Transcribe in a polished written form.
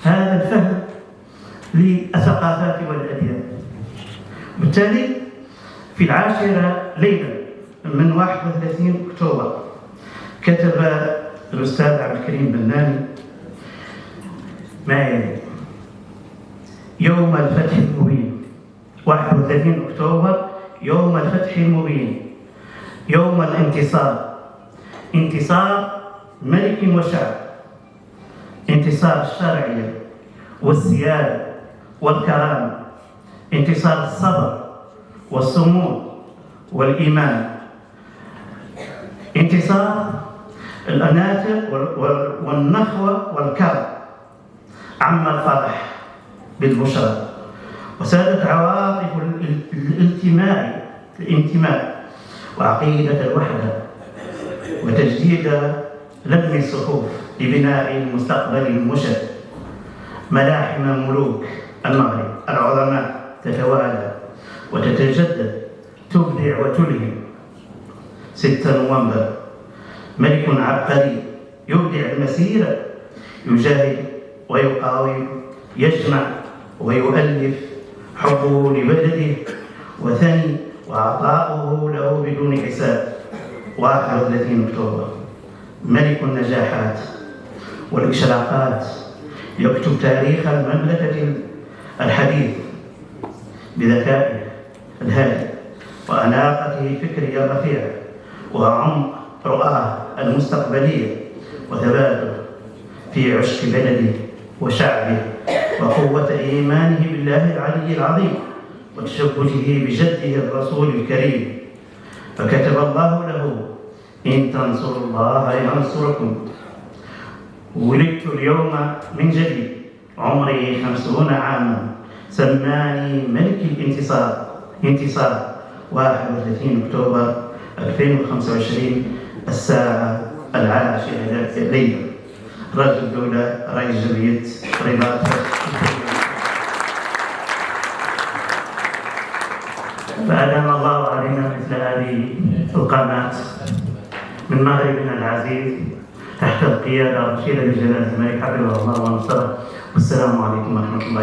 هذا الفهم للثقافات والأديان. بالتالي في 10 ليلة من 31 أكتوبر كتب الأستاذ عبد الكريم بناني ما يلي: يوم الفتح المبين، 31 أكتوبر يوم الفتح المبين، يوم الانتصار، انتصار ملك وشعب، انتصار الشرعية والسيادة والكرامة، انتصار الصبر والصمود والإيمان، انتصار الأناتر والنخوة والكرم، عم الفرح بالبشرى، وسادت عواطف الانتماء وعقيدة الوحدة، وتجديد لم الصفوف لبناء المستقبل المشرق. ملاحم ملوك المغرب العظماء تتوالى وتتجدد، تبدع وتلهم. 6 نوفمبر، ملك عبقري يبدع المسيرة، يجاهد ويقاوم، يجمع ويؤلف، حبه لبلده وثني وعطاؤه له بدون حساب. 31 أكتوبر، ملك النجاحات والإشراقات، يكتب تاريخ المملكة الحديث بذكائه الهادئ وأناقته الفكرية الرفيعة وعمق رؤاه المستقبلية وثباته في عشق بلده وشعبه وقوة إيمانه بالله العلي العظيم وتشبثه بجده الرسول الكريم. فكتب الله له: إن تنصروا الله ينصركم. ولدت اليوم من جديد، عمري 50 عاما، سماني ملك الانتصار. 31 أكتوبر 2025، الساعة 10 ليلا. رئيس الدولة، رئيس جمهورية الرباط. فأدام الله علينا مثل هذه القامات من مغربنا العزيز تحت القيادة الرشيدة لجلالة الملك حفظه الله ونصره. والسلام عليكم ورحمة الله.